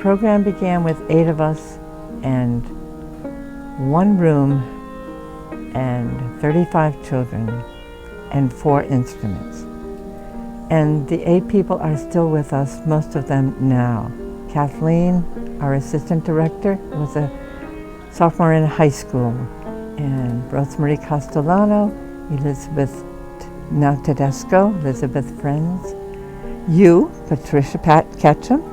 program began with 8 of us and 1 room and 35 children and 4 instruments. And the 8 people are still with us, most of them now. Kathleen, our assistant director, was a sophomore in high school. And Rosemary Castellano, Elizabeth now Tedesco, Elizabeth Friends. You, Patricia Ketchum,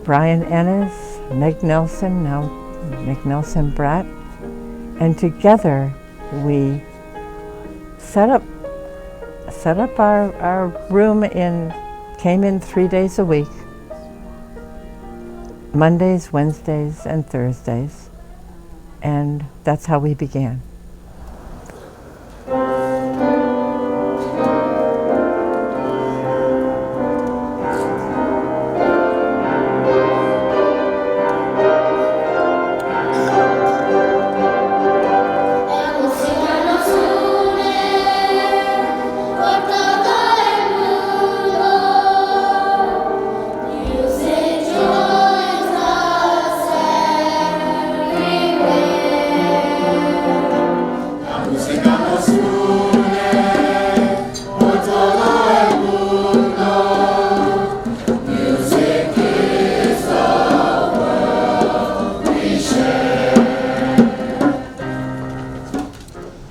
Brian Ennis, Meg Nelson, now Meg Nelson Bratt. And together we set up our room came in 3 days a week, Mondays, Wednesdays, and Thursdays. And that's how we began.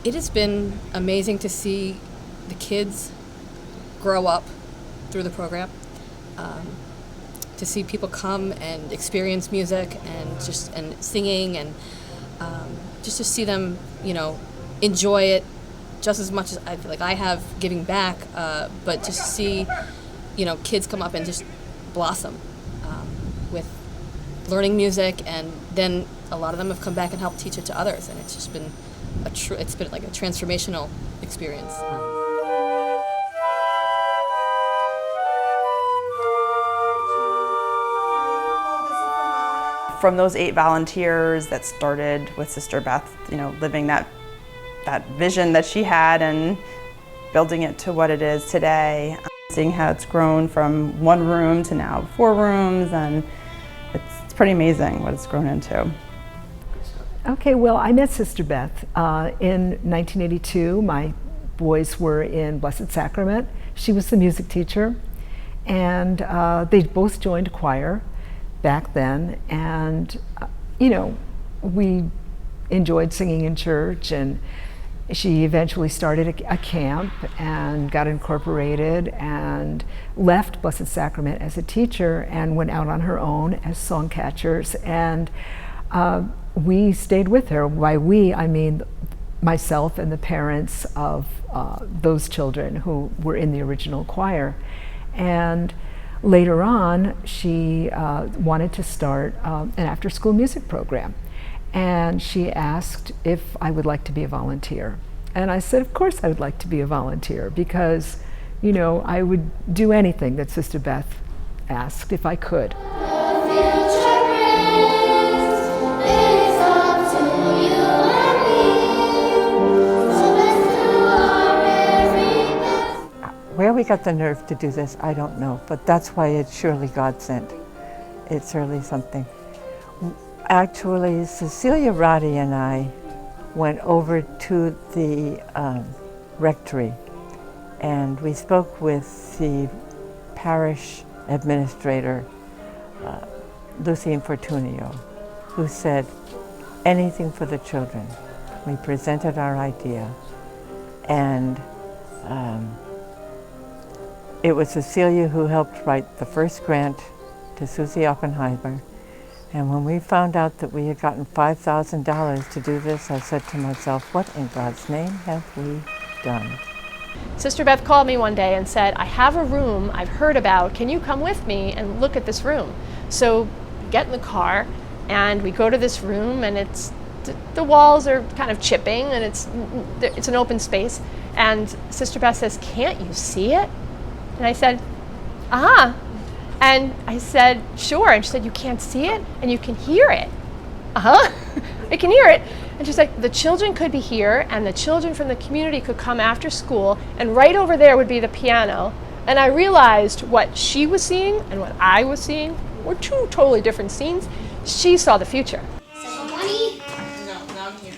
It has been amazing to see the kids grow up through the program, to see people come and experience music and singing, and just to see them, enjoy it just as much as I feel like I have giving back. But just to see, kids come up and just blossom with learning music, and then a lot of them have come back and helped teach it to others, and it's just been it's been like a transformational experience. From those 8 volunteers that started with Sister Beth, living that vision that she had and building it to what it is today, seeing how it's grown from 1 room to now 4 rooms, and it's pretty amazing what it's grown into. Okay, well, I met Sister Beth in 1982. My boys were in Blessed Sacrament. She was the music teacher, and they both joined choir back then. And, we enjoyed singing in church, and she eventually started a camp and got incorporated and left Blessed Sacrament as a teacher and went out on her own as Songcatchers. And we stayed with her. By we, I mean myself and the parents of those children who were in the original choir. And later on, she wanted to start an after-school music program. And she asked if I would like to be a volunteer. And I said, of course I would like to be a volunteer, because, I would do anything that Sister Beth asked if I could. Where we got the nerve to do this, I don't know, but that's why it's surely God sent. It's surely something. Actually, Cecilia Roddy and I went over to the rectory, and we spoke with the parish administrator, Lucy Infortunio, who said, anything for the children. We presented our idea, and it was Cecilia who helped write the first grant to Susie Oppenheimer. And when we found out that we had gotten $5,000 to do this, I said to myself, what in God's name have we done? Sister Beth called me one day and said, I have a room I've heard about. Can you come with me and look at this room? So get in the car, and we go to this room, and the walls are kind of chipping, and it's an open space. And Sister Beth says, can't you see it? And I said, and I said, sure. And she said, you can't see it and you can hear it. I can hear it. And she's like, the children could be here, and the children from the community could come after school, and right over there would be the piano. And I realized what she was seeing and what I was seeing were two totally different scenes. She saw the future. So money? No, now I'm here.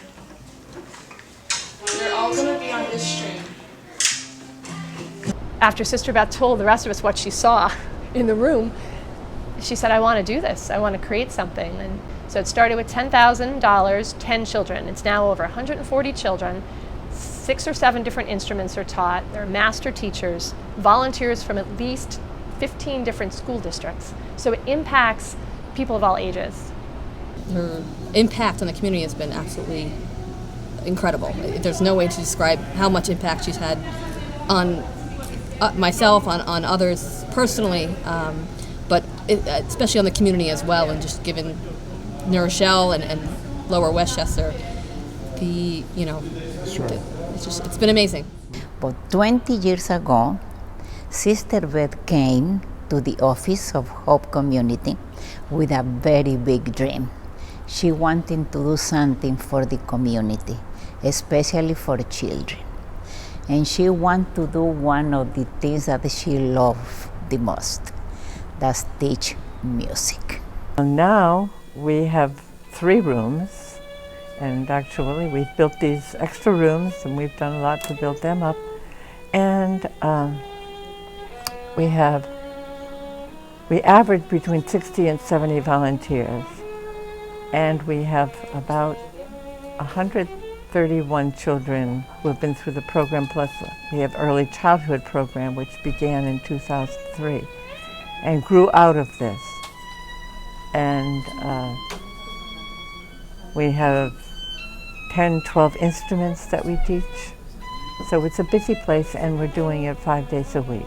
They're all gonna be on this string. After Sister Beth told the rest of us what she saw in the room, she said, I want to do this. I want to create something. And so it started with $10,000, 10 children. It's now over 140 children. 6 or 7 different instruments are taught. There are master teachers, volunteers from at least 15 different school districts. So it impacts people of all ages. Her impact on the community has been absolutely incredible. There's no way to describe how much impact she's had on myself, on others personally, but especially on the community as well, and just given New Rochelle and Lower Westchester, it's been amazing. But 20 years ago, Sister Beth came to the office of Hope Community with a very big dream. She wanted to do something for the community, especially for children. And she wanted to do one of the things that she loved the most, that's teach music. Now we have 3 rooms, and actually we've built these extra rooms, and we've done a lot to build them up. And we average between 60 and 70 volunteers, and we have about 131 children who have been through the program, plus we have early childhood program, which began in 2003 and grew out of this. And we have 10, 12 instruments that we teach. So it's a busy place, and we're doing it 5 days a week.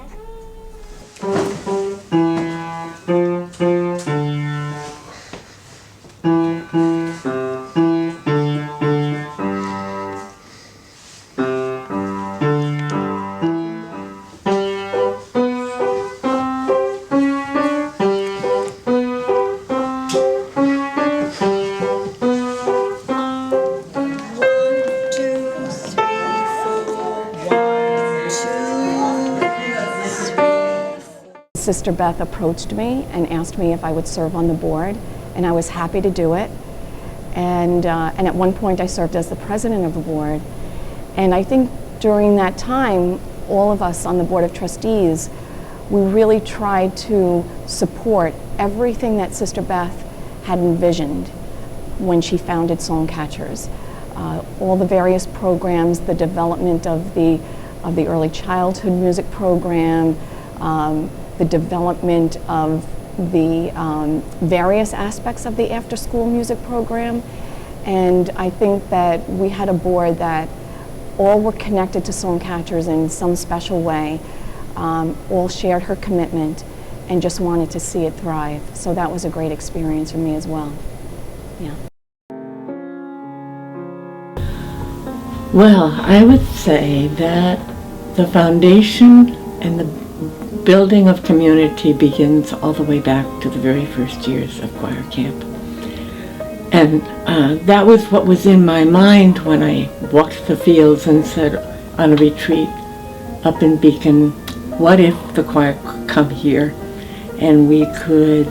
Sister Beth approached me and asked me if I would serve on the board, and I was happy to do it. And at one point I served as the president of the board. And I think during that time, all of us on the Board of Trustees, we really tried to support everything that Sister Beth had envisioned when she founded Songcatchers. All the various programs, the development of the early childhood music program, the development of the various aspects of the after-school music program. And I think that we had a board that all were connected to Songcatchers in some special way, all shared her commitment and just wanted to see it thrive. So that was a great experience for me as well. Yeah. Well, I would say that the foundation and the building of community begins all the way back to the very first years of choir camp. And that was what was in my mind when I walked the fields and said on a retreat up in Beacon, what if the choir could come here and we could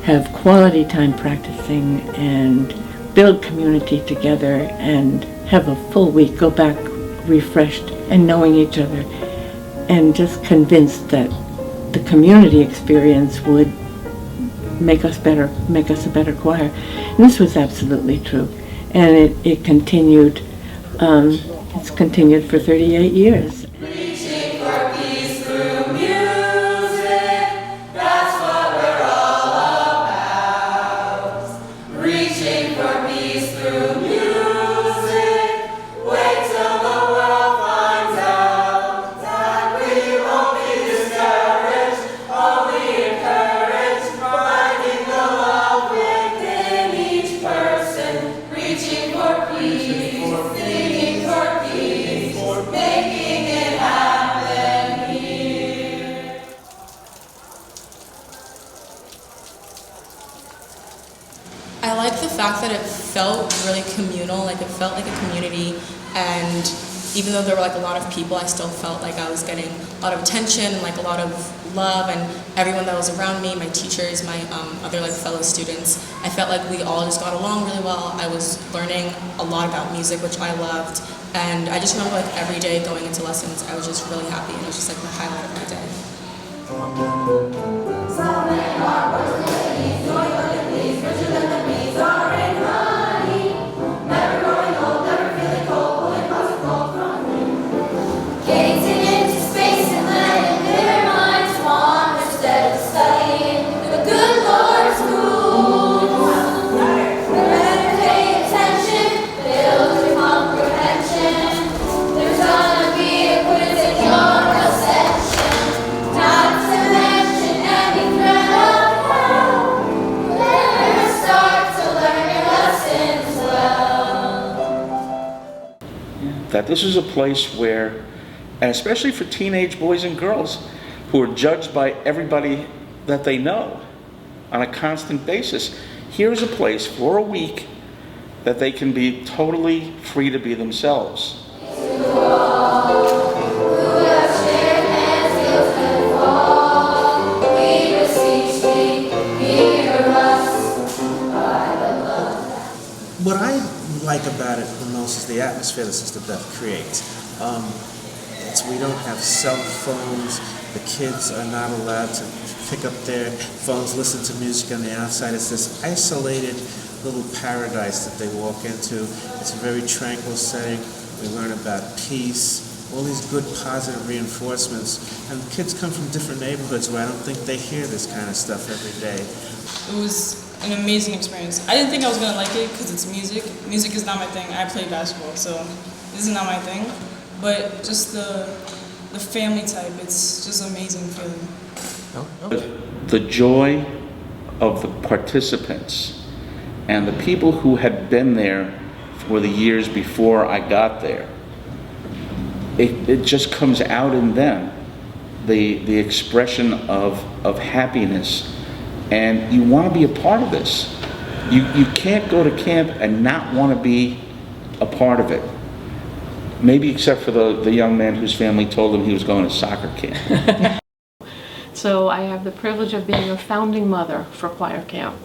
have quality time practicing and build community together and have a full week, go back refreshed and knowing each other, and just convinced that the community experience would make us better, make us a better choir. And this was absolutely true. And it continued, it's continued for 38 years. Reaching for peace through music, that's what we're all about. Reaching for peace through music, wait till the world finds out that we won't be discouraged, only encouraged, finding the love within each person. Reaching for peace, singing for peace, making it happen here. I like the fact that it felt really communal, like it felt like a community, and even though there were like a lot of people, I still felt like I was getting a lot of attention and like a lot of love and everyone that was around me, my teachers, my other like fellow students. I felt like we all just got along really well. I was learning a lot about music, which I loved, and I just remember like every day going into lessons, I was just really happy, and it was just like the highlight of my day. That this is a place where, and especially for teenage boys and girls who are judged by everybody that they know on a constant basis, here's a place for a week that they can be totally free to be themselves. What I like about it the most is the atmosphere that Sister Beth creates. We don't have cell phones. The kids are not allowed to pick up their phones, listen to music on the outside. It's this isolated little paradise that they walk into. It's a very tranquil setting. We learn about peace, all these good positive reinforcements. And the kids come from different neighborhoods where I don't think they hear this kind of stuff every day. It was an amazing experience. I didn't think I was going to like it because it's music. Music is not my thing. I play basketball, so this is not my thing. But just the family type, it's just an amazing feeling. The joy of the participants and the people who had been there for the years before I got there, it just comes out in them, the expression of happiness. And you want to be a part of this. You can't go to camp and not want to be a part of it. Maybe except for the young man whose family told him he was going to soccer camp. So I have the privilege of being a founding mother for choir camp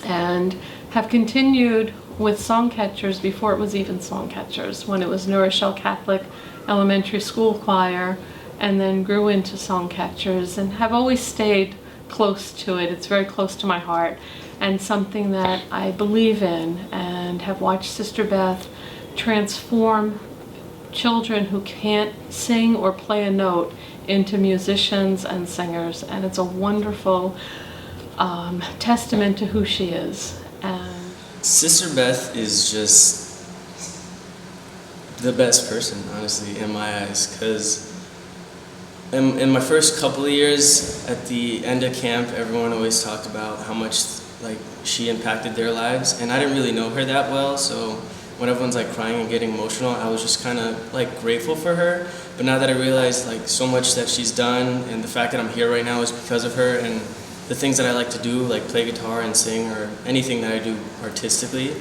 and have continued with Songcatchers before it was even Songcatchers, when it was New Rochelle Catholic Elementary School Choir, and then grew into Songcatchers, and have always stayed close to it. It's very close to my heart and something that I believe in, and have watched Sister Beth transform children who can't sing or play a note into musicians and singers, and it's a wonderful testament to who she is. And Sister Beth is just the best person, honestly, in my eyes, because in my first couple of years at the end of camp, everyone always talked about how much she impacted their lives, and I didn't really know her that well, so when everyone's crying and getting emotional, I was just kind of grateful for her. But now that I realize so much that she's done, and the fact that I'm here right now is because of her, and the things that I like to do, like play guitar and sing, or anything that I do artistically,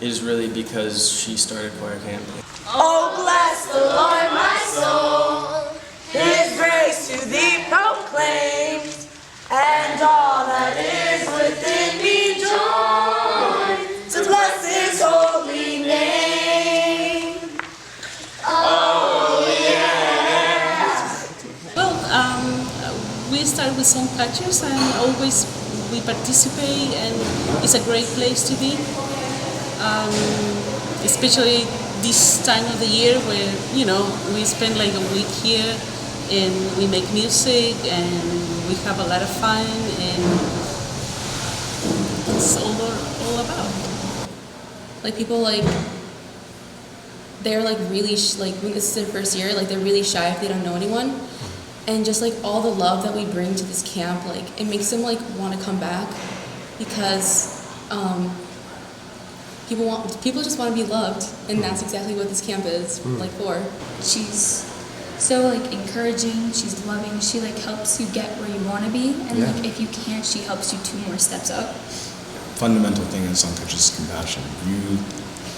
is really because she started choir camp. Oh, bless the Lord, my soul, His grace to thee proclaims, and all that is within me join to bless His holy name. Oh, yeah. Well, we started with Songcatchers, and always we participate, and it's a great place to be, especially this time of the year where, we spend a week here and we make music and we have a lot of fun, and it's all about. People they're really when this is their first year, they're really shy if they don't know anyone, and just all the love that we bring to this camp, it makes them want to come back, because people just want to be loved, and that's exactly what this camp is for. She's so encouraging, she's loving, she helps you get where you want to be, and if you can't, she helps you 2 more steps up. Fundamental thing in Songcatchers is compassion.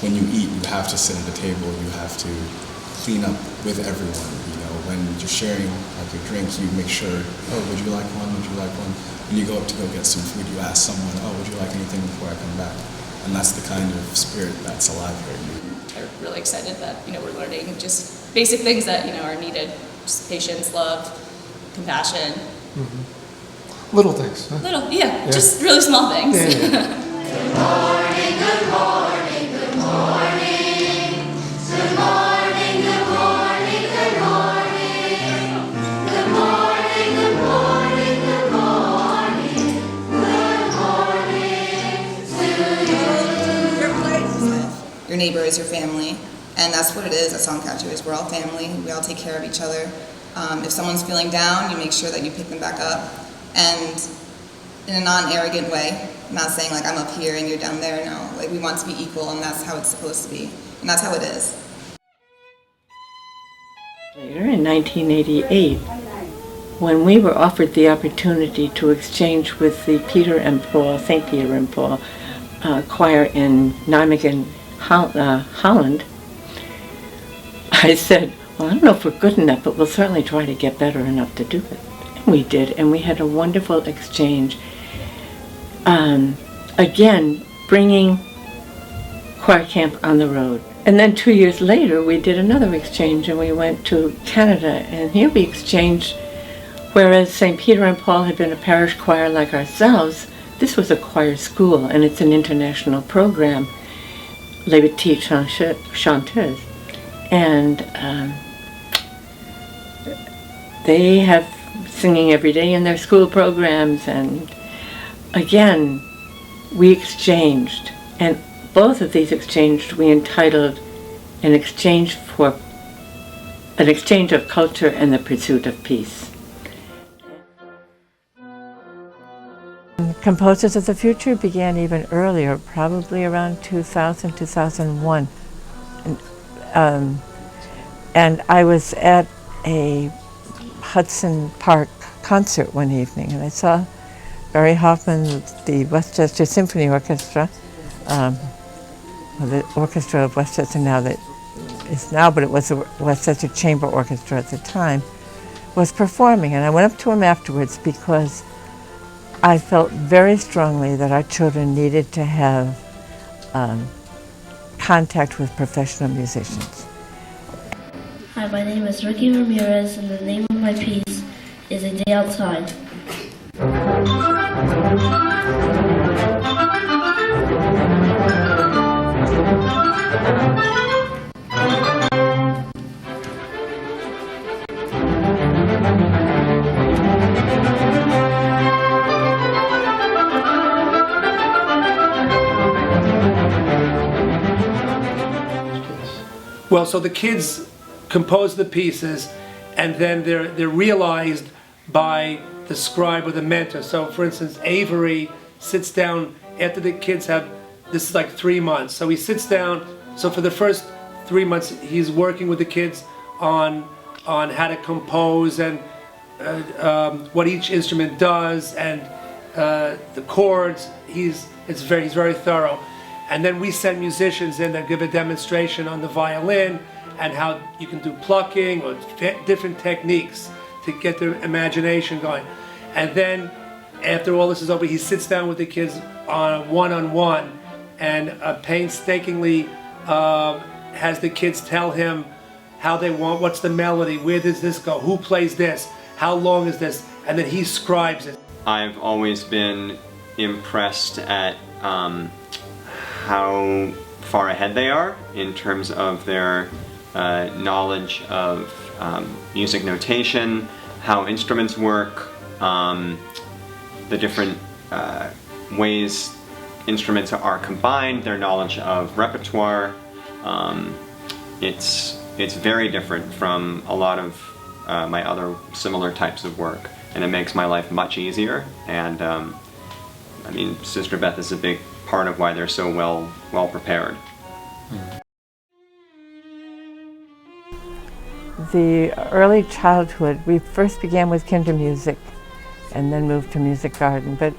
When you eat, you have to sit at the table, you have to clean up with everyone, when you're sharing like your drink, you make sure, oh, would you like one? Would you like one? When you go up to go get some food, you ask someone, oh, would you like anything before I come back? And that's the kind of spirit that's alive here. I'm really excited that we're learning just basic things that are needed: just patience, love, compassion. Little things. Huh? Little, yeah, just really small things. Good morning, good morning, good morning. Good morning, good morning, good morning. Good morning, good morning, good morning. Good morning to you. Your place. Your neighbor is your family, and that's what it is at Songcatchers. We're all family. We all take care of each other. If someone's feeling down, you make sure that you pick them back up, and in a non-arrogant way. I'm not saying like I'm up here and you're down there. No, like we want to be equal, and that's how it's supposed to be, and that's how it is. Later, in 1988, when we were offered the opportunity to exchange with the Peter and Paul, St. Peter and Paul choir in Nijmegen, Holland, I said, well, I don't know if we're good enough, but we'll certainly try to get better enough to do it. And we did, and we had a wonderful exchange. Again, bringing choir camp on the road. And then 2 years later, we did another exchange, and we went to Canada, and here we exchanged, whereas St. Peter and Paul had been a parish choir like ourselves, this was a choir school, and it's an international program, Les Petites Chanteuses. And they have singing every day in their school programs, and again, we exchanged, and both of these exchanged we entitled an exchange of culture and the pursuit of peace. Composers of the Future began even earlier, probably around 2000, 2001. And I was at a Hudson Park concert one evening, and I saw Barry Hoffman, the Westchester Symphony Orchestra, the Orchestra of Westchester but it was the Westchester Chamber Orchestra at the time, was performing. And I went up to him afterwards because I felt very strongly that our children needed to have contact with professional musicians. Hi, my name is Ricky Ramirez, and the name of my piece is A Day Outside. Well, so the kids compose the pieces, and then they're realized by the scribe or the mentor. So for instance, Avery sits down after the kids have, this is like 3 months, so he sits down, so for the first 3 months he's working with the kids on how to compose and what each instrument does and the chords. He's very thorough. And then we send musicians in that give a demonstration on the violin and how you can do plucking or different techniques to get their imagination going. And then after all this is over, he sits down with the kids on one-on-one and painstakingly has the kids tell him how they want, what's the melody, where does this go, who plays this, how long is this, and then he scribes it. I've always been impressed at how far ahead they are in terms of their knowledge of music notation, how instruments work, the different ways instruments are combined, their knowledge of repertoire. It's very different from a lot of my other similar types of work, and it makes my life much easier. And I mean, Sister Beth is a big part of why they're so well prepared. The early childhood, we first began with kinder music and then moved to music garden, but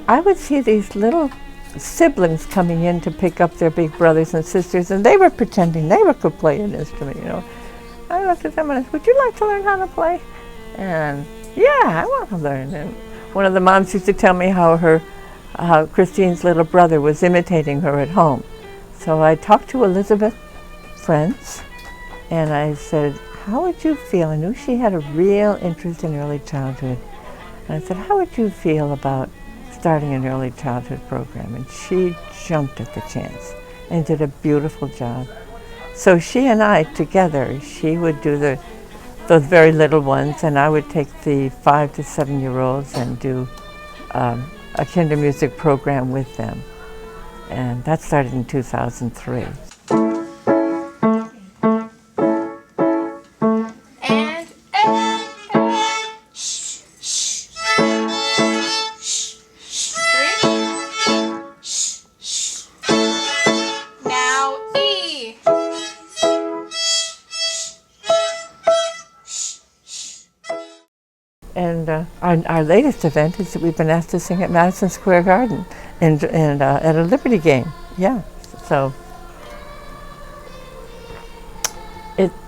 I would see these little siblings coming in to pick up their big brothers and sisters, and they were pretending they could play an instrument, you know. I looked at them and I said, would you like to learn how to play? And yeah, I want to learn. And one of the moms used to tell me how Christine's little brother was imitating her at home. So I talked to Elizabeth Friends, and I said, how would you feel? I knew she had a real interest in early childhood. And I said, how would you feel about starting an early childhood program? And she jumped at the chance and did a beautiful job. So she and I together, she would do those very little ones, and I would take the 5 to 7-year-olds and do a kinder music program with them. And that started in 2003. And our latest event is that we've been asked to sing at Madison Square Garden and at a Liberty game. Yeah, so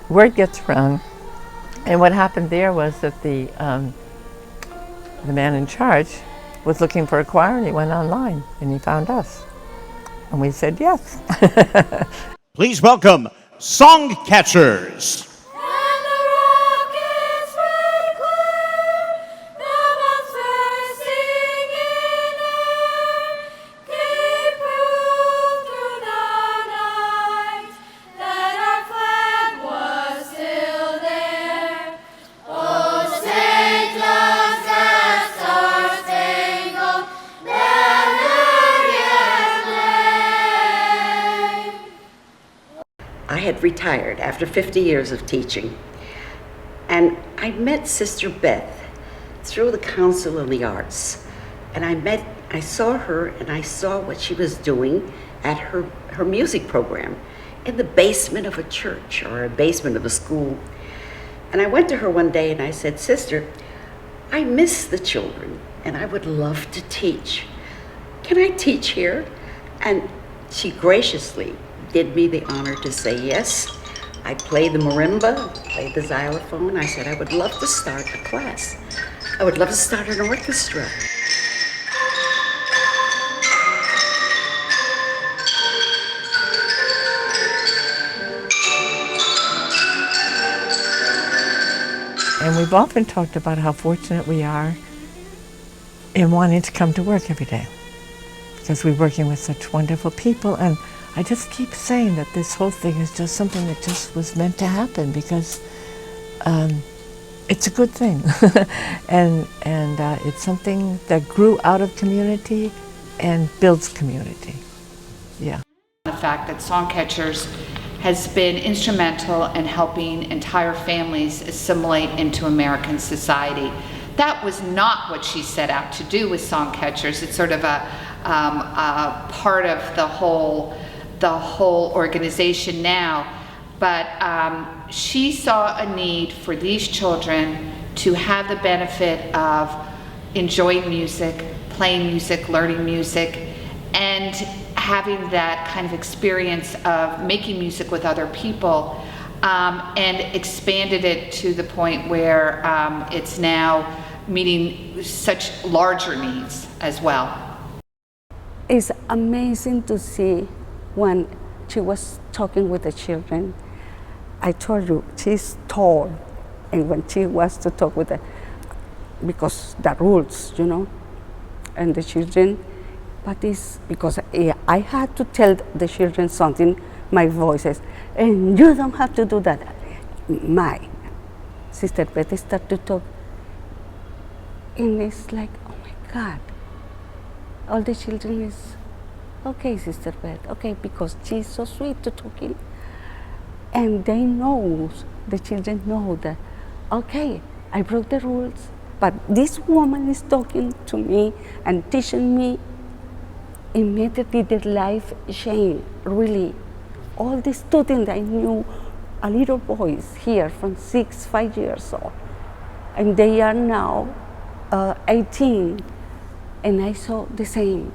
word gets around. And what happened there was that the man in charge was looking for a choir, and he went online and he found us, and we said yes. Please welcome Songcatchers. I had retired after 50 years of teaching, and I met Sister Beth through the Council of the Arts, and I saw her and I saw what she was doing at her music program in the basement of a church or a basement of a school. And I went to her one day and I said, Sister, I miss the children and I would love to teach. Can I teach here? And she graciously did me the honor to say yes. I play the marimba, play the xylophone. I said I would love to start a class. I would love to start an orchestra. And we've often talked about how fortunate we are in wanting to come to work every day, because we're working with such wonderful people. And I just keep saying that this whole thing is just something that just was meant to happen, because it's a good thing. and it's something that grew out of community and builds community. Yeah. The fact that Songcatchers has been instrumental in helping entire families assimilate into American society. That was not what she set out to do with Songcatchers. It's sort of a part of the whole organization now. But she saw a need for these children to have the benefit of enjoying music, playing music, learning music, and having that kind of experience of making music with other people, and expanded it to the point where it's now meeting such larger needs as well. It's amazing to see when she was talking with the children. I told you, she's tall, and when she was to talk with the, because the rules, you know, and the children, but it's because I had to tell the children something, my voices, and you don't have to do that. My Sister Beth started to talk, and it's like, oh my God, all the children is, okay, Sister Beth, okay, because she's so sweet to talking. And they know, the children know that, okay, I broke the rules, but this woman is talking to me and teaching me. Immediately their life changed, really. All the students I knew, a little boys here from 5 years old, and they are now 18, and I saw the same.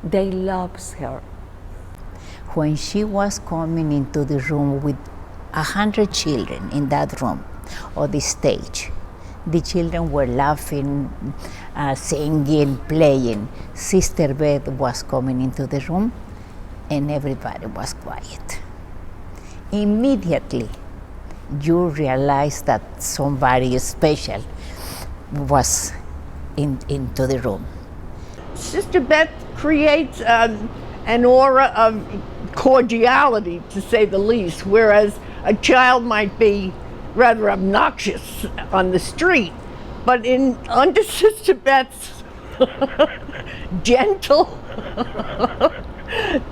They loves her. When she was coming into the room with 100 children in that room or the stage. The children were laughing, singing, playing. Sister Beth was coming into the room and everybody was quiet. Immediately, you realize that somebody special was into the room. Sister Beth creates an aura of cordiality, to say the least, whereas a child might be rather obnoxious on the street. But under Sister Beth's gentle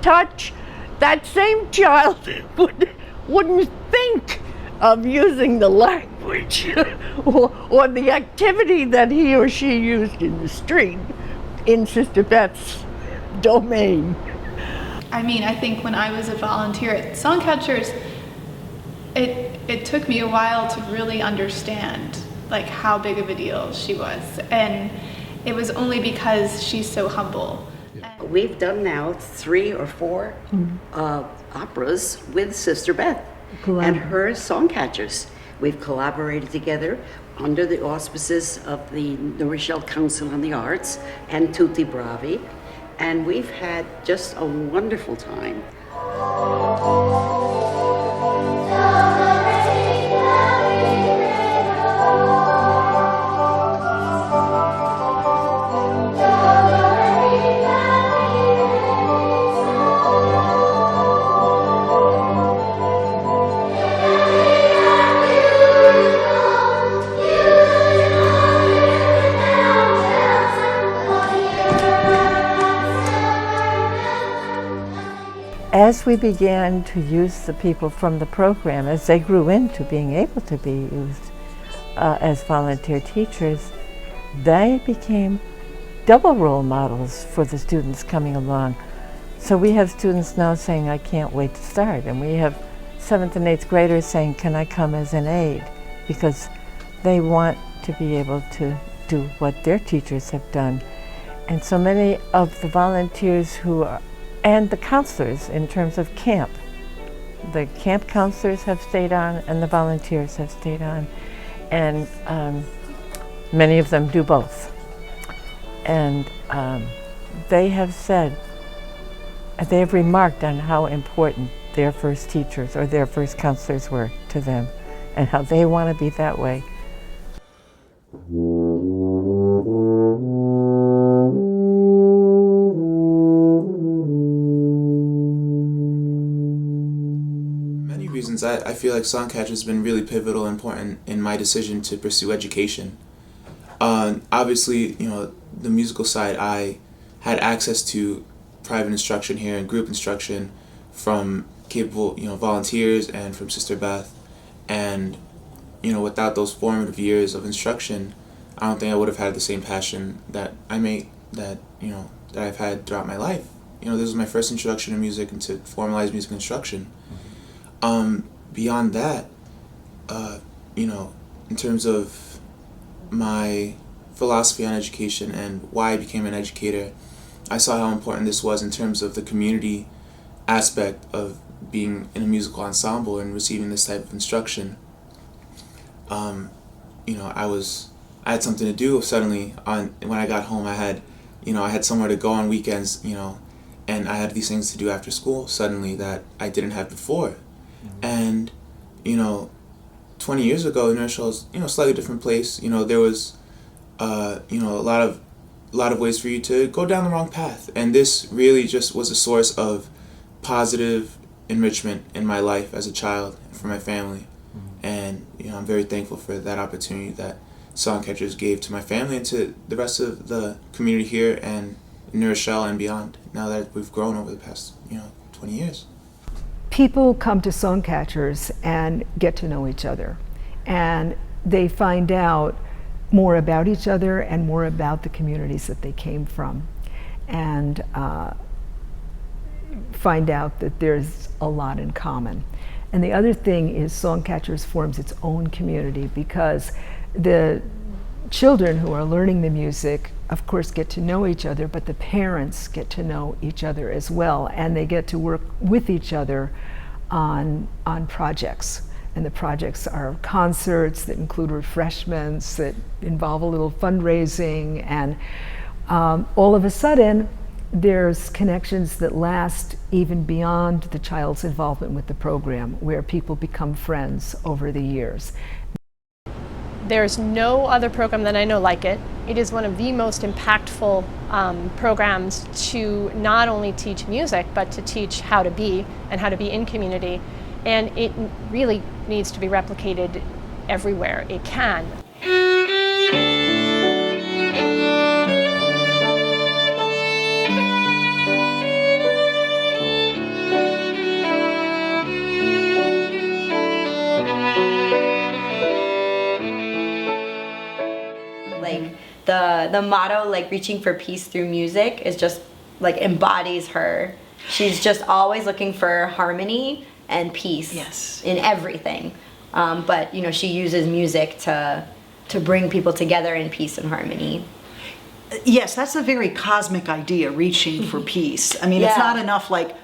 touch, that same child wouldn't think of using the language or the activity that he or she used in the street in Sister Beth's domain. I mean, I think when I was a volunteer at Songcatchers, it took me a while to really understand like how big of a deal she was, and it was only because she's so humble. We've done now 3 or 4 operas with Sister Beth and her Songcatchers. We've collaborated together under the auspices of the New Rochelle Council on the Arts and Tutti Bravi, and we've had just a wonderful time. As we began to use the people from the program, as they grew into being able to be used as volunteer teachers, they became double role models for the students coming along. So we have students now saying, I can't wait to start. And we have 7th and 8th graders saying, can I come as an aide? Because they want to be able to do what their teachers have done. And so many of the volunteers who are, and the counselors in terms of camp. The camp counselors have stayed on and the volunteers have stayed on. And many of them do both. And they have said, they have remarked on how important their first teachers or their first counselors were to them and how they want to be that way. I feel like Songcatchers has been really pivotal and important in my decision to pursue education. Obviously, you know, the musical side, I had access to private instruction here and group instruction from capable, you know, volunteers and from Sister Beth. And, you know, without those formative years of instruction, I don't think I would have had the same passion that that I've had throughout my life. You know, this was my first introduction to music and to formalized music instruction. Beyond that, you know, in terms of my philosophy on education and why I became an educator, I saw how important this was in terms of the community aspect of being in a musical ensemble and receiving this type of instruction. You know, I had something to do suddenly. When I got home, I had somewhere to go on weekends, you know, and I had these things to do after school suddenly that I didn't have before. And, you know, 20 years ago, New Rochelle was, you know, a slightly different place. You know, there was, you know, a lot of ways for you to go down the wrong path. And this really just was a source of positive enrichment in my life as a child and for my family. And, you know, I'm very thankful for that opportunity that Songcatchers gave to my family and to the rest of the community here and New Rochelle and beyond, now that we've grown over the past, you know, 20 years. People come to Songcatchers and get to know each other, and they find out more about each other and more about the communities that they came from, and find out that there's a lot in common. And the other thing is Songcatchers forms its own community, because the children who are learning the music, of course, get to know each other, but the parents get to know each other as well, and they get to work with each other on projects. And the projects are concerts that include refreshments, that involve a little fundraising, and all of a sudden, there's connections that last even beyond the child's involvement with the program, where people become friends over the years. There's no other program that I know like it. It is one of the most impactful programs to not only teach music, but to teach how to be and how to be in community. And it really needs to be replicated everywhere it can. Like the motto, like reaching for peace through music, is just like embodies her. She's just always looking for harmony and peace in everything. But you know, she uses music to bring people together in peace and harmony. Yes, that's a very cosmic idea, reaching for peace. I mean, it's not enough like,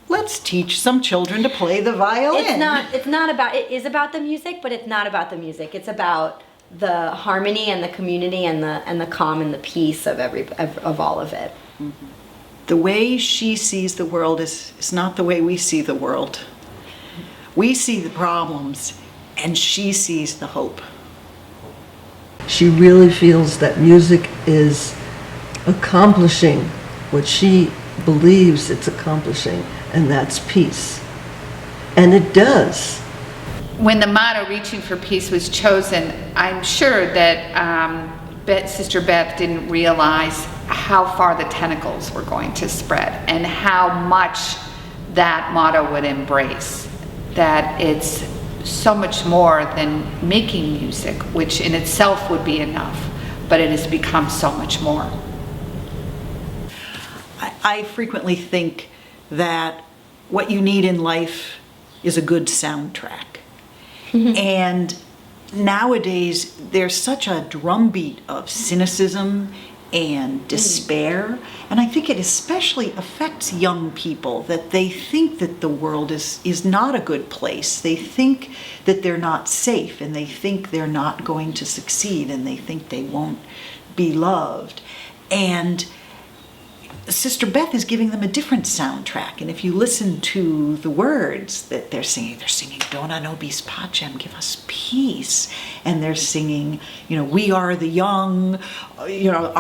let's teach some children to play the violin. It's not about, it is about the music, but it's not about the music. It's about the harmony and the community and the calm and the peace of all of it. The way she sees the world is not the way we see the world. We see the problems, and she sees the hope. She really feels that music is accomplishing what she believes it's accomplishing, and that's peace. And it does. When the motto, Reaching for Peace, was chosen, I'm sure that Sister Beth didn't realize how far the tentacles were going to spread and how much that motto would embrace. That it's so much more than making music, which in itself would be enough, but it has become so much more. I frequently think that what you need in life is a good soundtrack. And nowadays, there's such a drumbeat of cynicism and despair, and I think it especially affects young people, that they think that the world is not a good place. They think that they're not safe, and they think they're not going to succeed, and they think they won't be loved. And Sister Beth is giving them a different soundtrack, and if you listen to the words that they're singing Dona nobis pacem, give us peace, and they're singing, you know, we are the young, you know,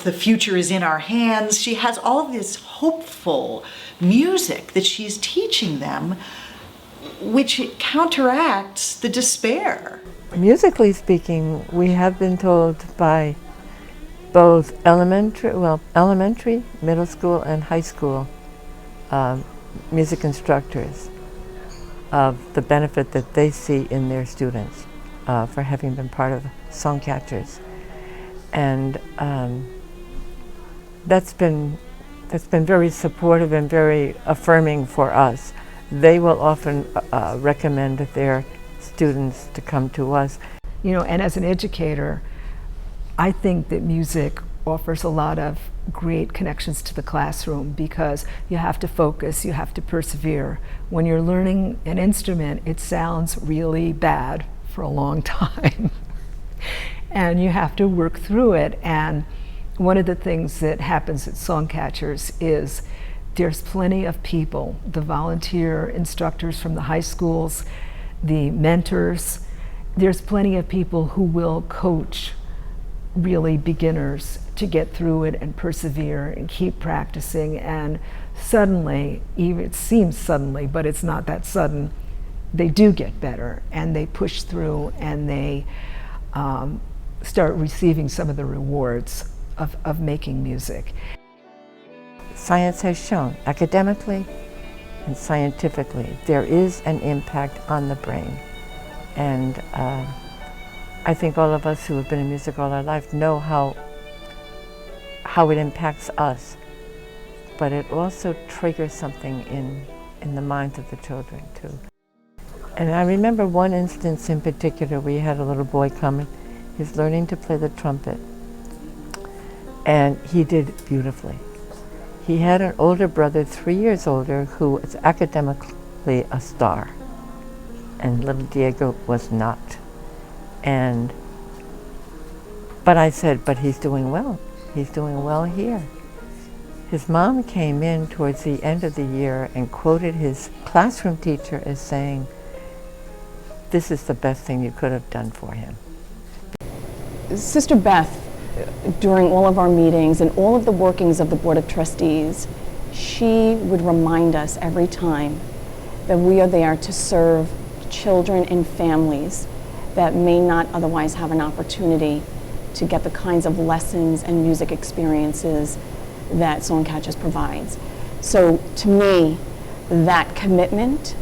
the future is in our hands. She has all this hopeful music that she's teaching them, which counteracts the despair. Musically speaking, we have been told by both elementary, middle school, and high school music instructors of the benefit that they see in their students for having been part of Songcatchers, and that's been very supportive and very affirming for us. They will often recommend their students to come to us. You know, and as an educator, I think that music offers a lot of great connections to the classroom, because you have to focus, you have to persevere. When you're learning an instrument, it sounds really bad for a long time. And you have to work through it. And one of the things that happens at Songcatchers is there's plenty of people, the volunteer instructors from the high schools, the mentors, there's plenty of people who will coach really beginners to get through it and persevere and keep practicing, and suddenly, even it seems suddenly, but it's not that sudden, they do get better and they push through and they start receiving some of the rewards of making music. Science has shown, academically and scientifically, there is an impact on the brain. And I think all of us who have been in music all our life know how it impacts us, but it also triggers something in the minds of the children too. And I remember one instance in particular. We had a little boy come, he's learning to play the trumpet, and he did beautifully. He had an older brother, 3 years older, who was academically a star. and little Diego was not. But I said, but he's doing well. He's doing well here. His mom came in towards the end of the year and quoted his classroom teacher as saying, "This is the best thing you could have done for him." Sister Beth, during all of our meetings and all of the workings of the Board of Trustees, she would remind us every time that we are there to serve children and families that may not otherwise have an opportunity to get the kinds of lessons and music experiences that Songcatchers provides. So to me, that commitment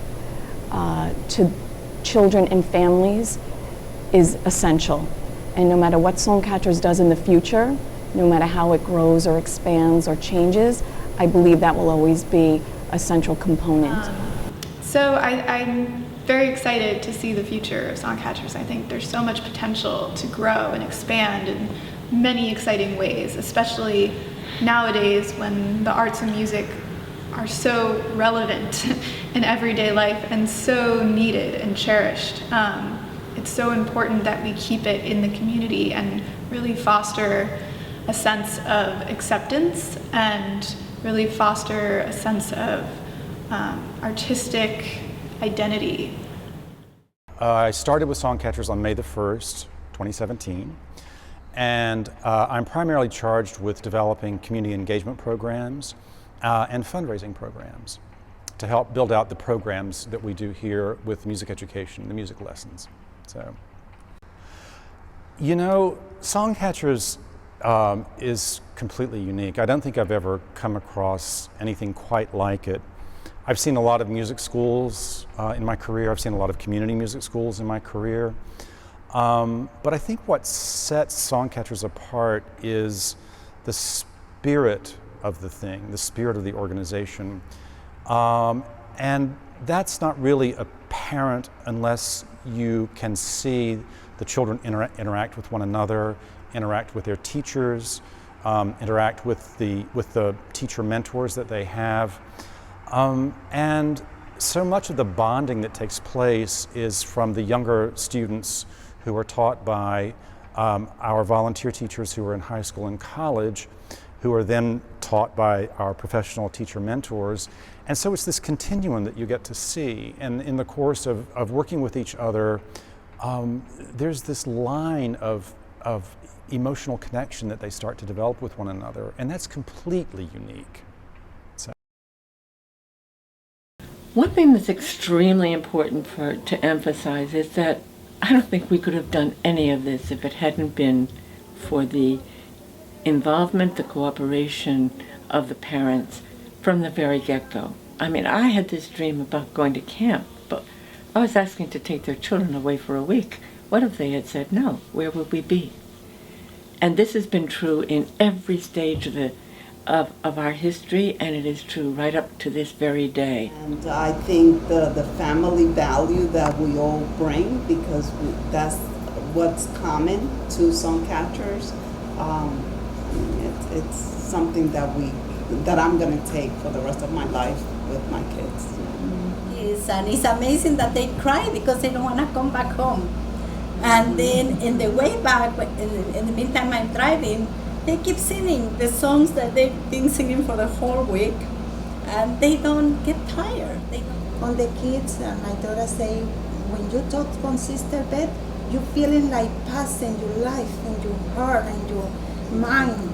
to children and families is essential. And no matter what Songcatchers does in the future, no matter how it grows or expands or changes, I believe that will always be a central component. So I'm very excited to see the future of Songcatchers. I think there's so much potential to grow and expand in many exciting ways, especially nowadays when the arts and music are so relevant in everyday life and so needed and cherished. It's so important that we keep it in the community and really foster a sense of acceptance and really foster a sense of artistic identity. I started with Songcatchers on May the 1st, 2017, and I'm primarily charged with developing community engagement programs and fundraising programs to help build out the programs that we do here with music education, the music lessons. So, you know, Songcatchers is completely unique. I don't think I've ever come across anything quite like it. I've seen a lot of music schools in my career. I've seen a lot of community music schools in my career. But I think what sets Songcatchers apart is the spirit of the thing, the spirit of the organization. And that's not really apparent unless you can see the children interact with one another, interact with their teachers, interact with the teacher mentors that they have. And so much of the bonding that takes place is from the younger students who are taught by our volunteer teachers who are in high school and college, who are then taught by our professional teacher mentors. And so it's this continuum that you get to see. And in the course of working with each other, there's this line of emotional connection that they start to develop with one another. And that's completely unique. So. One thing that's extremely important to emphasize is that I don't think we could have done any of this if it hadn't been for the involvement, the cooperation of the parents from the very get-go. I mean, I had this dream about going to camp, but I was asking to take their children away for a week. What if they had said no? Where would we be? And this has been true in every stage of our history, and it is true right up to this very day. And I think the family value that we all bring, because that's what's common to Songcatchers, it's something that I'm going to take for the rest of my life with my kids. Yes, and it's amazing that they cry because they don't want to come back home. And then in the way back, in the meantime I'm driving, they keep singing the songs that they've been singing for the whole week, and they don't get tired. On the kids, my daughter say, when you talk on Sister Beth, you feeling like passing your life and your heart and your mind.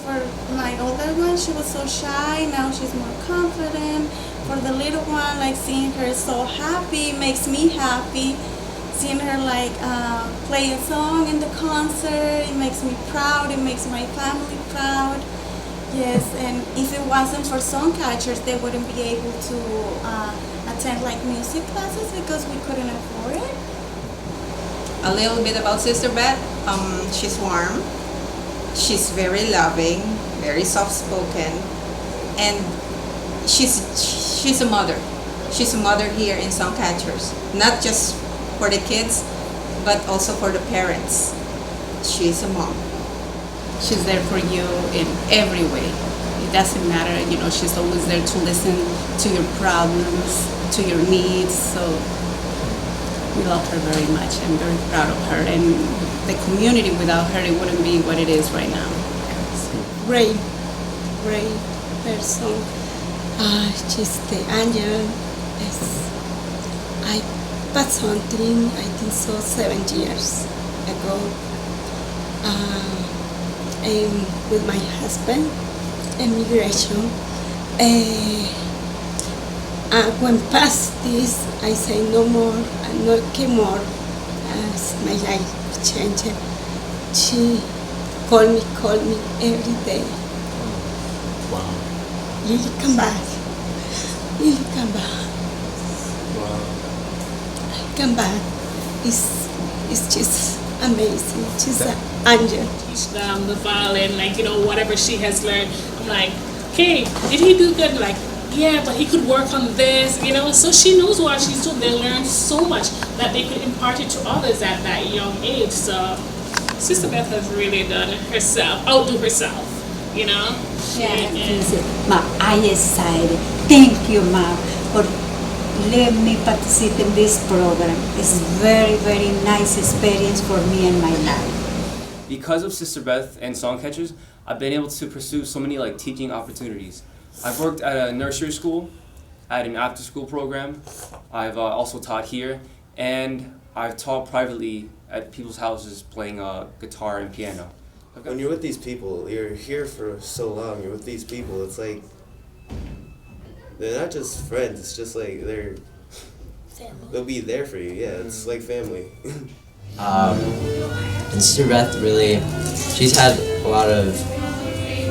For my older one, she was so shy. Now she's more confident. For the little one, like seeing her so happy makes me happy. Seeing her like play a song in the concert, it makes me proud. It makes my family proud. Yes, and if it wasn't for Songcatchers, they wouldn't be able to attend like music classes because we couldn't afford it. A little bit about Sister Beth. She's warm. She's very loving, very soft-spoken, and she's a mother. She's a mother here in Songcatchers, not just for the kids, but also for the parents. She's a mom. She's there for you in every way. It doesn't matter, she's always there to listen to your problems, to your needs. So We love her very much. I'm very proud of her, and the community without her, it wouldn't be what it is right now. Great person. She's the angel. I passed on through, I think so, 7 years ago. And with my husband, immigration. When past this, I say no more, no more. As my life changed, she called me every day. Wow. Lily, come back. Lily, come back. Wow. Come back. It's just amazing. She's an angel. Teach them the violin, whatever she has learned. I'm like, okay, did he do good? Like, yeah, but he could work on this, So she knows what she's doing. They learn so much that they could impart it to others at that young age. So Sister Beth has really done outdo herself, Yeah. Ma, I excited. Thank you, Ma, for letting me participate in this program. It's very, very nice experience for me in my life. Because of Sister Beth and Songcatchers, I've been able to pursue so many teaching opportunities. I've worked at a nursery school, at an after-school program. I've also taught here, and I've taught privately at people's houses playing guitar and piano. When you're with these people, you're here for so long, you're with these people, it's like, they're not just friends, it's just like they'll be there for you, yeah, it's like family. And Sister Beth really, she's had a lot of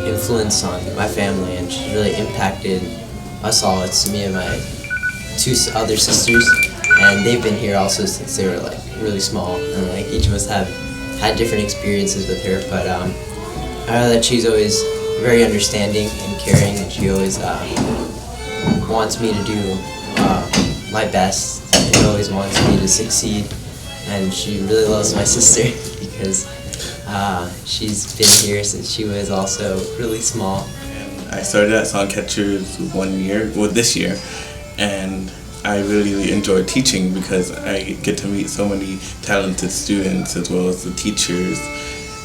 influence on my family, and she's really impacted us all. It's me and my 2 other sisters, and they've been here also since they were really small, and each of us have had different experiences with her, but I know that she's always very understanding and caring, and she always wants me to do my best, and always wants me to succeed, and she really loves my sister because she's been here since she was also really small. I started at Songcatchers this year, and I really enjoy teaching because I get to meet so many talented students as well as the teachers,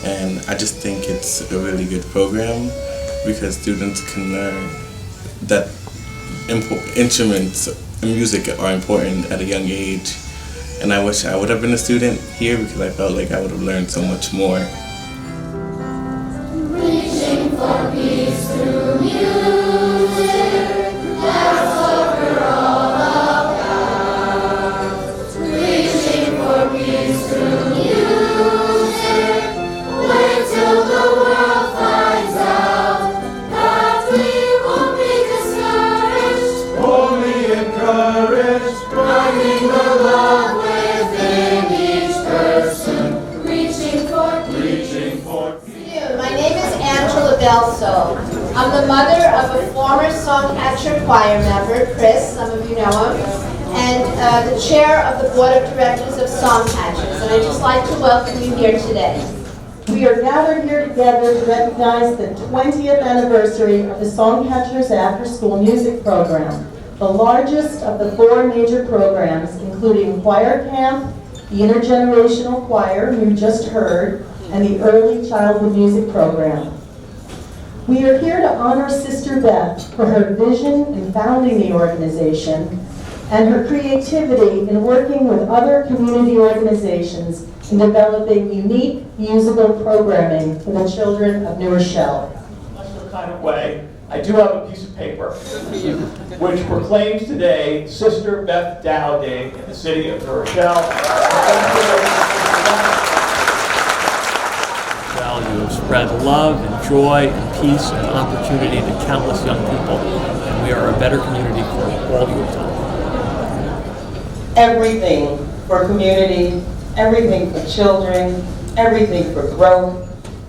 and I just think it's a really good program because students can learn that instruments and music are important at a young age, and I wish I would have been a student here because I felt like I would have learned so much more. Reaching for peace through music, that's what we're all about. Reaching for peace through music, wait till the world finds out that we won't be discouraged, only encouraged, finding the love within each person, reaching for peace. My name is Angela Belso. I'm the mother of a former Songcatcher choir member, Chris, some of you know him, and the chair of the board of directors of Songcatchers, and I'd just like to welcome you here today. We are gathered here together to recognize the 20th anniversary of the Songcatchers After School Music Program, the largest of the 4 major programs, including choir camp, the intergenerational choir you just heard, and the early childhood music program. We are here to honor Sister Beth for her vision in founding the organization and her creativity in working with other community organizations in developing unique musical programming for the children of New Rochelle. Special kind of way, I do have a piece of paper which proclaims today Sister Beth Dowd Day in the city of New Rochelle. Value of spread love and joy and peace and opportunity to countless young people, and we are a better community for all you have done. Everything for community, everything for children, everything for growth,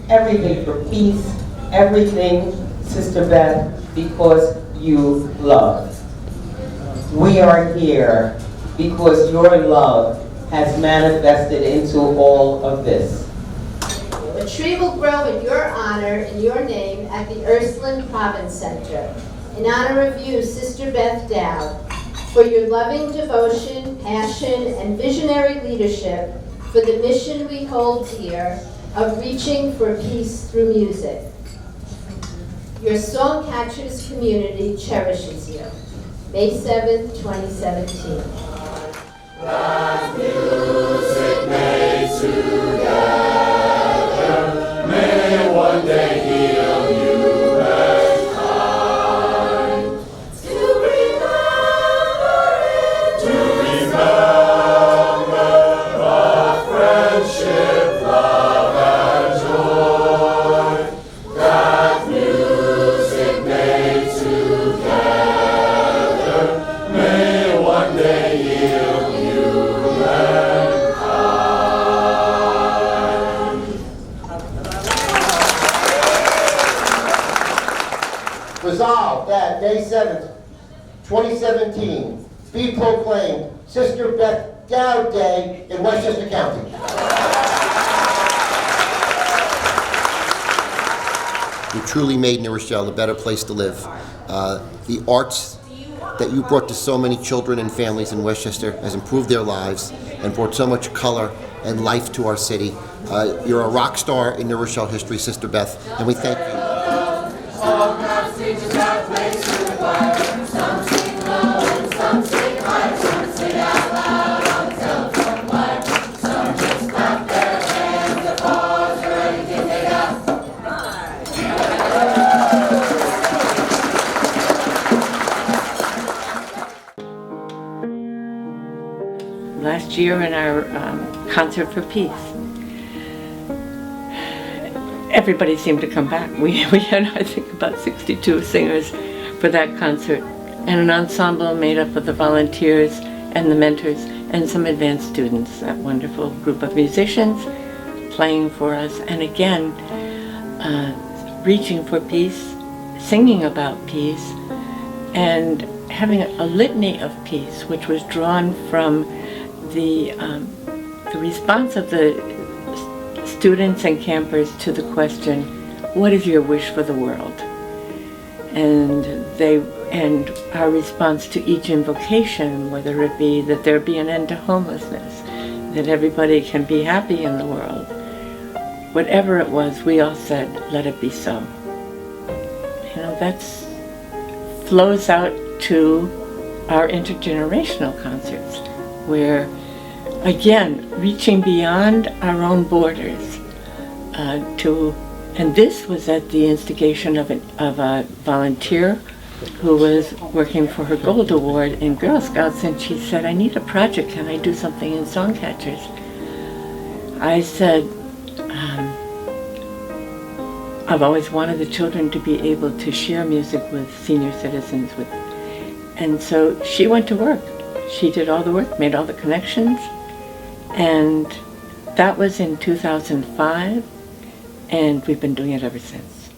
everything for peace, everything, Sister Beth, because you love. We are here because your love has manifested into all of this. A tree will grow in your honor, in your name, at the Ursuline Province Center. In honor of you, Sister Beth Dowd, for your loving devotion, passion, and visionary leadership for the mission we hold dear of reaching for peace through music. Your Songcatchers community cherishes you. May 7th, 2017. That music made together may one day heal humankind. To remember our friendship, love, and joy. That music made together may one day heal Resolved that May 7th, 2017 be proclaimed Sister Beth Dowd Day in Westchester County. You truly made New Rochelle a better place to live. The arts that you brought to so many children and families in Westchester has improved their lives and brought so much color and life to our city. You're a rock star in New Rochelle history, Sister Beth, and we thank you. All God's teachers have place to inquire. Some sing low and some sing high. Some sing out loud on the telephone wire. Some just clap their hands, applause for anything they got. Last year in our concert for peace, everybody seemed to come back. We had, I think, about 62 singers for that concert, and an ensemble made up of the volunteers and the mentors and some advanced students, that wonderful group of musicians playing for us, and again, reaching for peace, singing about peace, and having a litany of peace, which was drawn from the response of the students and campers to the question, what is your wish for the world? And our response to each invocation, whether it be that there be an end to homelessness, that everybody can be happy in the world, whatever it was, we all said, let it be so. You know, that's flows out to our intergenerational concerts, where again, reaching beyond our own borders and this was at the instigation of a volunteer who was working for her Gold Award in Girl Scouts, and she said, I need a project, can I do something in Songcatchers? I said, I've always wanted the children to be able to share music with senior citizens, and so she went to work. She did all the work, made all the connections, and that was in 2005, and we've been doing it ever since.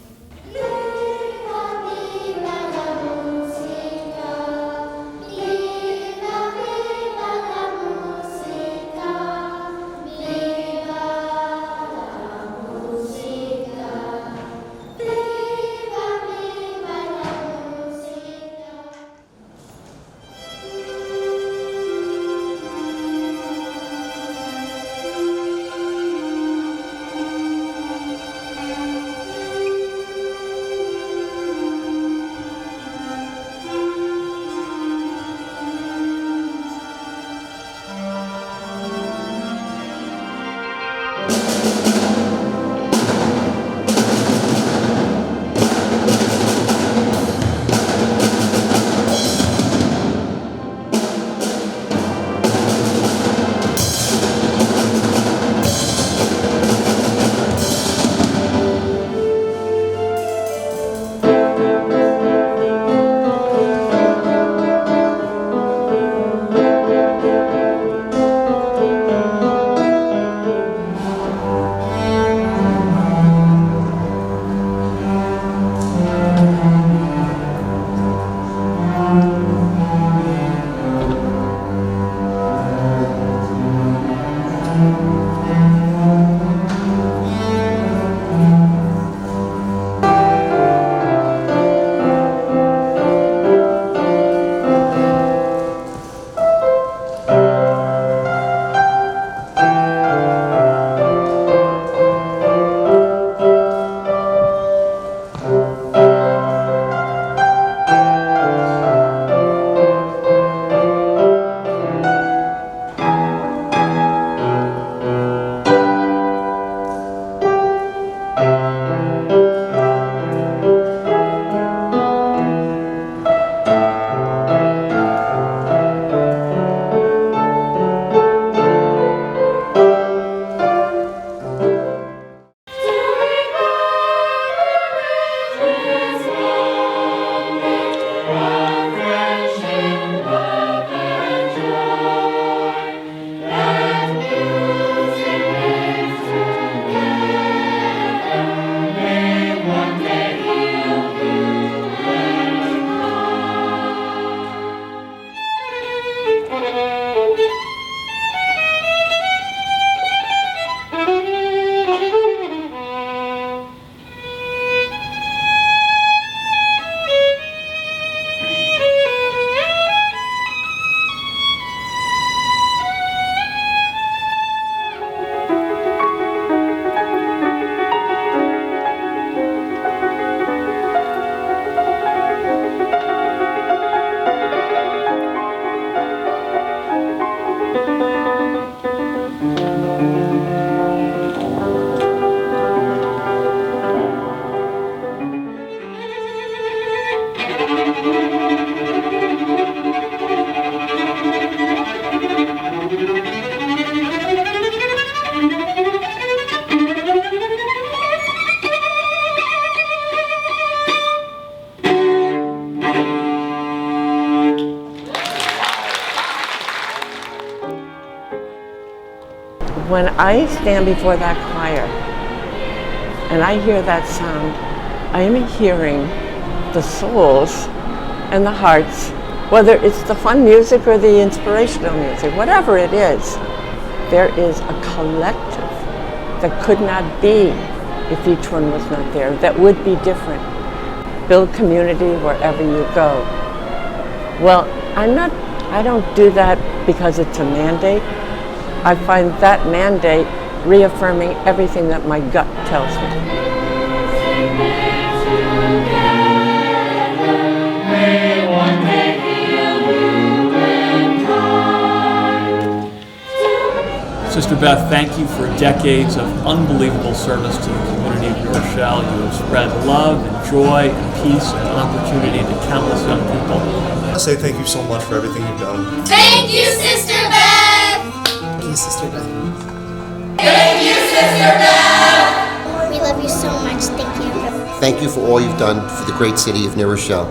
when I stand before that choir and I hear that sound, I am hearing the souls and the hearts, whether it's the fun music or the inspirational music, whatever it is, there is a collective that could not be if each one was not there, that would be different. Build community wherever you go. Well, I don't do that because it's a mandate. I find that mandate reaffirming everything that my gut tells me. Sister Beth, thank you for decades of unbelievable service to the community of New Rochelle. You have spread love and joy and peace and opportunity to countless young people. I want to say thank you so much for everything you've done. Thank you, Sister Beth! Thank you, Sister Beth. Thank you, Sister Beth! We love you so much. Thank you. Thank you for all you've done for the great city of New Rochelle.